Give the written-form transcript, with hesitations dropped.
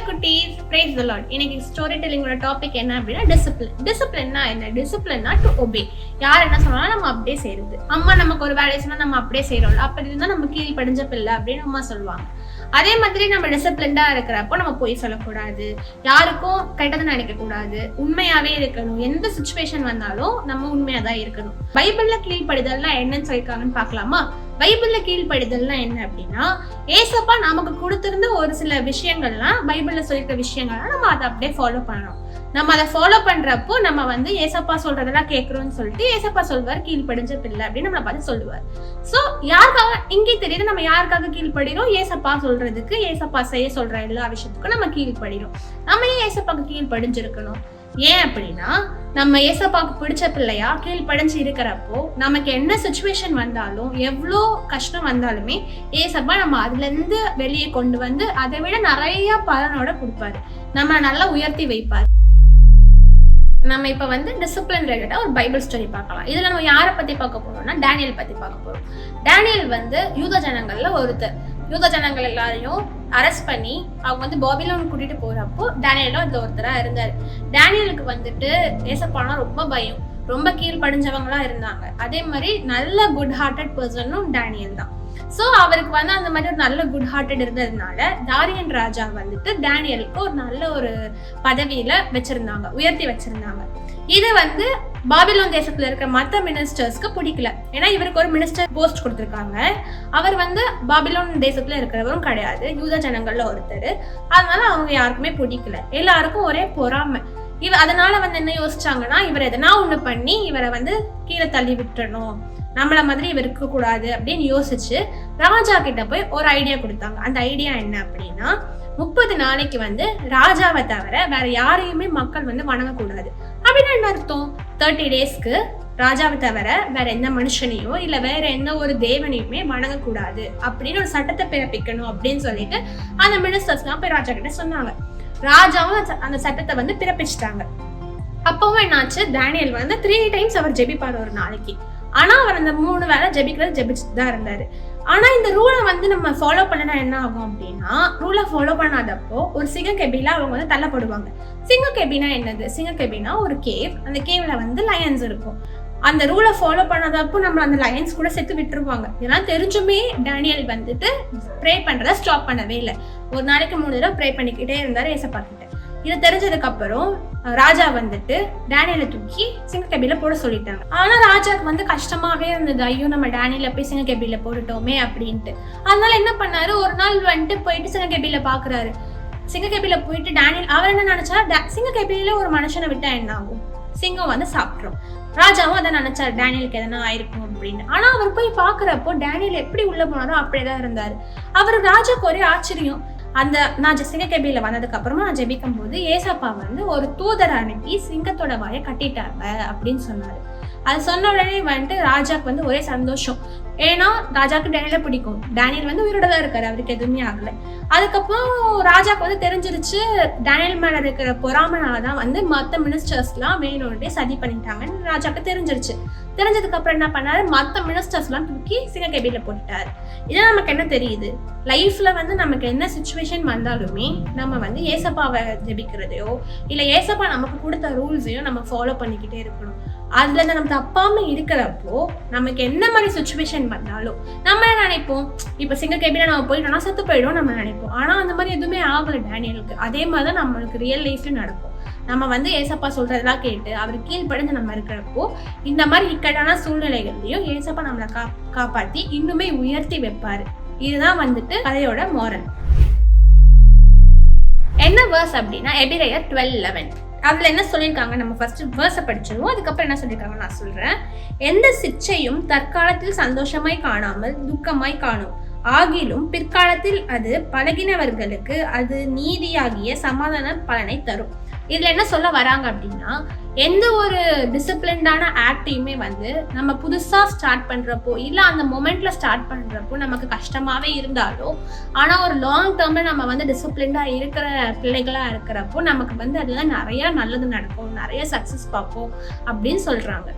குட்டீஸ், praise the Lord. இன்னைக்கு story டெல்லிங்கோட topic என்ன அப்படின்னா டிசிப்ளின். டிசிப்ளின்னா என்ன? டிசிப்ளின்னா டு ஒபே. யார் என்ன சொன்னாலும் நம்ம அப்படியே செய்யறது. அம்மா நமக்கு ஒரு வேலையை சொன்னா நம்ம அப்படியே செய்யறோம்ல, அப்படி இருந்தா நம்ம கீழ் படிஞ்ச பிள்ளை அப்படின்னு அம்மா சொல்லுவாங்க. அதே மாதிரி நம்ம டிசிப்ளின்டா இருக்கிறப்போ நம்ம பொய் சொல்லக்கூடாது, யாருக்கும் கெட்டது நினைக்க கூடாது, உண்மையாவே இருக்கணும். எந்த சுச்சுவேஷன் வந்தாலும் நம்ம உண்மையா தான் இருக்கணும். பைபிள்ல கீழ்ப்படிதல்னா என்னன்னு சொல்லிருக்காங்கன்னு பாக்கலாமா? பைபிள்ல கீழ்ப்படிதல்னா என்ன அப்படின்னா, ஏசப்பா நமக்கு கொடுத்திருந்த ஒரு சில விஷயங்கள்லாம், பைபிள்ல சொல்லிருக்க விஷயங்கள்லாம் நம்ம அதை அப்படியே ஃபாலோ பண்ணணும். நம்ம அதை ஃபாலோ பண்றப்போ நம்ம வந்து ஏசப்பா சொல்றதெல்லாம் கேட்கிறோம்னு சொல்லிட்டு ஏசப்பா சொல்வார் கீழ்ப்படிஞ்ச பிள்ளை அப்படின்னு நம்மளை பார்த்து சொல்லுவார். சோ யாருக்காக இங்கே தெரியுது நம்ம யாருக்காக கீழ்படிறோம்? ஏசப்பா சொல்றதுக்கு, ஏசப்பா செய்ய சொல்ற எல்லா விஷயத்துக்கும் நம்ம கீழ்படிறோம். நம்ம ஏன் ஏசப்பாக்கு கீழ்படிஞ்சிருக்கணும்? ஏன் அப்படின்னா, நம்ம ஏசப்பாக்கு பிடிச்ச பிள்ளையா கீழ்படிஞ்சு இருக்கிறப்போ நமக்கு என்ன சுச்சுவேஷன் வந்தாலும், எவ்வளோ கஷ்டம் வந்தாலுமே ஏசப்பா நம்ம அதுல இருந்து வெளியே கொண்டு வந்து அதை விட நிறைய பலனோட கொடுப்பாரு, நம்ம நல்லா உயர்த்தி வைப்பாரு. நம்ம இப்ப வந்து டிசிப்ளின் ரிலேட்டடா ஒரு பைபிள் ஸ்டோரி பார்க்கலாம். இதுல நம்ம யாரை பத்தி பார்க்க போறோம்னா, டேனியல் பத்தி பார்க்க போறோம். டேனியல் வந்து யூத ஜனங்கள்ல ஒருத்தர். யூத ஜனங்கள் எல்லாரையும் அரெஸ்ட் பண்ணி அவங்க வந்து பாபிலோன் கூட்டிட்டு போறப்போ டேனியலும் அதுல ஒருத்தரா இருந்தாரு. டேனியலுக்கு வந்துட்டு ஏசப்பானா ரொம்ப பயம், ரொம்ப கீழ்படிஞ்சவங்களா இருந்தாங்க. அதே மாதிரி நல்ல குட் ஹார்ட்டட் பர்சனும் டேனியல் தான். சோ அவருக்கு வந்து அந்த மாதிரி ஒரு நல்ல குட் ஹார்ட்டட் இருந்ததுனால தாரியன் ராஜா வந்துட்டு டேனியலுக்கு ஒரு நல்ல ஒரு பதவியில வச்சிருந்தாங்க, உயர்த்தி வச்சிருந்தாங்க. இது வந்து பாபிலோன் தேசத்துல இருக்கிற மற்ற மினிஸ்டர்ஸ்க்கு பிடிக்கல. ஏன்னா இவருக்கு ஒரு மினிஸ்டர் போஸ்ட் கொடுத்துருக்காங்க. அவர் வந்து பாபிலோன் தேசத்துல இருக்கிறவரும் கிடையாது, யூத ஜனங்கள்ல ஒருத்தர். அதனால அவங்க யாருக்குமே பிடிக்கல, எல்லாருக்கும் ஒரே பொறாமை. அதனால வந்து என்ன யோசிச்சாங்கன்னா, இவர் எதனா ஒண்ணு பண்ணி இவரை வந்து கீழே தள்ளி விட்டுறணும், நம்மள மாதிரி இவர் இருக்க கூடாது அப்படின்னு யோசிச்சு ராஜா கிட்ட போய் ஒரு ஐடியா கொடுத்தாங்க. அந்த ஐடியா என்ன அப்படின்னா, 30 நாளைக்கு வந்து ராஜாவை தவிர வேற யாரையுமே மக்கள் வந்து வணங்கக்கூடாது. அப்படின்னு என்ன அர்த்தம்? 30 டேஸ்க்கு ராஜாவை தவிர வேற எந்த மனுஷனையோ இல்ல வேற எந்த ஒரு தேவனையுமே வணங்கக்கூடாது அப்படின்னு ஒரு சட்டத்தை பிறப்பிக்கணும் அப்படின்னு சொல்லிட்டு அந்த மினிஸ்டர்ஸ்லாம் போய் ராஜா கிட்ட சொன்னாங்க. ராஜாவும் அந்த சட்டத்தை வந்து பிறப்பிச்சுட்டாங்க. அப்பவும் என்னாச்சு, டேனியல் வந்து 3 டைம்ஸ் அவர் ஜெபிப்பார் ஒரு நாளைக்கு. ஆனா அவர் அந்த 3 வேளை ஜெபிச்சுட்டு தான் இருந்தாரு. ஆனா இந்த ரூலை வந்து நம்ம ஃபாலோ பண்ணனா என்ன ஆகும் அப்படின்னா, ரூலை ஃபாலோ பண்ணாதப்போ ஒரு சிங்க கெபில அவங்க வந்து தள்ளப்படுவாங்க. சிங்க கெபினா என்னது? சிங்க கெபினா ஒரு கேவ். அந்த கேவ்ல வந்து லயன்ஸ் இருக்கும். அந்த ரூலை ஃபாலோ பண்ணாதப்போ நம்ம அந்த லயன்ஸ் கூட சேர்த்து விட்டுருவாங்க. இதெல்லாம் தெரிஞ்சுமே டேனியல் வந்துட்டு ப்ரே பண்றத ஸ்டாப் பண்ணவே இல்லை. ஒரு நாளைக்கு 3 தடவை ப்ரே பண்ணிக்கிட்டே இருந்தாரு ஏசப்பா கிட்ட. இது தெரிஞ்சதுக்கு அப்புறம் ராஜா வந்துட்டு டேனியலை தூக்கி சிங்க கெபில போட சொல்லிட்டாங்க. ஆனா ராஜாக்கு வந்து கஷ்டமாவே இருந்தது, ஐயோ நம்ம டேனியல போய் சிங்க கெபில போட்டுட்டோமே அப்படின்ட்டு. அதனால என்ன பண்ணாரு, ஒரு நாள் வந்துட்டு போயிட்டு சிங்க கெபில பாக்குறாரு. சிங்க கெபில போயிட்டு டேனியல் அவர் என்ன நினைச்சா, சிங்க கெபில ஒரு மனுஷனை விட்டா என்ன ஆகும், சிங்கம் வந்து சாப்பிட்றோம். ராஜாவும் அதை நினைச்சாரு, டேனியலுக்கு எதனா ஆயிருக்கும் அப்படின்னு. ஆனா அவர் போய் பாக்குறப்போ டேனியல் எப்படி உள்ள போனாரோ அப்படியேதான் இருந்தாரு. அவர் ராஜாக்கு ஒரே ஆச்சரியம். அந்த நான் சிங்க கெபில வந்ததுக்கு அப்புறமா நான் ஜெபிக்கும் போது ஏசப்பா வந்து ஒரு தூதரை அனுப்பி சிங்கத்தோட வாயை கட்டிட்டாங்க அப்படின்னு சொன்னாரு. அது சொன்ன உடனே வந்துட்டு ராஜாக்கு வந்து ஒரே சந்தோஷம். ஏன்னா ராஜாக்கு டேனியல பிடிக்கும், டேனியல் வந்து உயிரோட தான் இருக்காரு, அவருக்கு எதுவுமே ஆகல. அதுக்கப்புறம் ராஜாக்கு வந்து தெரிஞ்சிருச்சு டேனியல் மேல இருக்கிற பொறாமனாலதான் வந்து மற்ற மினிஸ்டர்ஸ் எல்லாம் வேணும்னே சதி பண்ணிட்டாங்கன்னு ராஜாக்கு தெரிஞ்சிருச்சு. தெரிஞ்சதுக்கு அப்புறம் என்ன பண்ணாரு, மற்ற மினிஸ்டர்ஸ் எல்லாம் தூக்கி சிங்க கெபில போட்டுட்டாரு. இதை நமக்கு என்ன தெரியுது, லைஃப்ல வந்து நமக்கு என்ன சுச்சுவேஷன் வந்தாலுமே நம்ம வந்து ஏசப்பாவை ஜெபிக்கிறதையோ இல்ல ஏசப்பா நமக்கு கொடுத்த ரூல்ஸையும் நம்ம ஃபாலோ பண்ணிக்கிட்டே இருக்கணும். அதுல நம்ம தப்பாம இருக்கிறப்போ நமக்கு என்ன மாதிரி சுச்சுவேஷன் வந்தாலும் நம்ம என்ன நினைப்போம், இப்ப சிங்க கெபில நம்ம போயிட்டோம்னா செத்து போயிடும் நம்ம நினைப்போம். ஆனா அந்த மாதிரி எதுவுமே ஆகல டேனியலுக்கு. அதே மாதிரிதான் நம்மளுக்கு ரியல் லைஃப்ல நடக்கும். நம்ம வந்து ஏசப்பா சொல்றதெல்லாம் கேட்டு அவர் கீழ்படிஞ்சு நம்ம இருக்கிறப்போ இந்த மாதிரி இக்கட்டான சூழ்நிலைகள்லயும் ஏசப்பா நம்மளை காப்பாத்தி இன்னுமே உயர்த்தி வைப்பாரு. இதுதான் வந்துட்டு கதையோட மோரல். என்ன வேர்ஸ் அப்படின்னா எபிரேயர் 12:11. அதுல என்ன சொல்லியிருக்காங்க, நம்ம ஃபர்ஸ்ட் வேர்ஸை படிச்சிருவோம், அதுக்கப்புறம் என்ன சொல்லியிருக்காங்க நான் சொல்றேன். எந்த சிச்சையும் தற்காலத்தில் சந்தோஷமாய் காணாமல் துக்கமாய் காணும், ஆகிலும் பிற்காலத்தில் அது பழகினவர்களுக்கு அது நீதியாகிய சமாதான பலனை தரும். இதுல என்ன சொல்ல வராங்க அப்படின்னா, எந்த ஒரு டிசிப்ளின்டான ஆக்டையுமே வந்து நம்ம புதுசா ஸ்டார்ட் பண்றப்போ இல்ல அந்த மொமெண்ட்ல ஸ்டார்ட் பண்றப்போ நமக்கு கஷ்டமாவே இருந்தாலும், ஆனா ஒரு லாங் டேர்ம்ல நம்ம வந்து டிசிப்ளின்டா இருக்கிற பிள்ளைகளா இருக்கிறப்போ நமக்கு வந்து அதுல நிறைய நல்லது நடக்கும், நிறைய சக்சஸ் பார்ப்போம் அப்படின்னு சொல்றாங்க.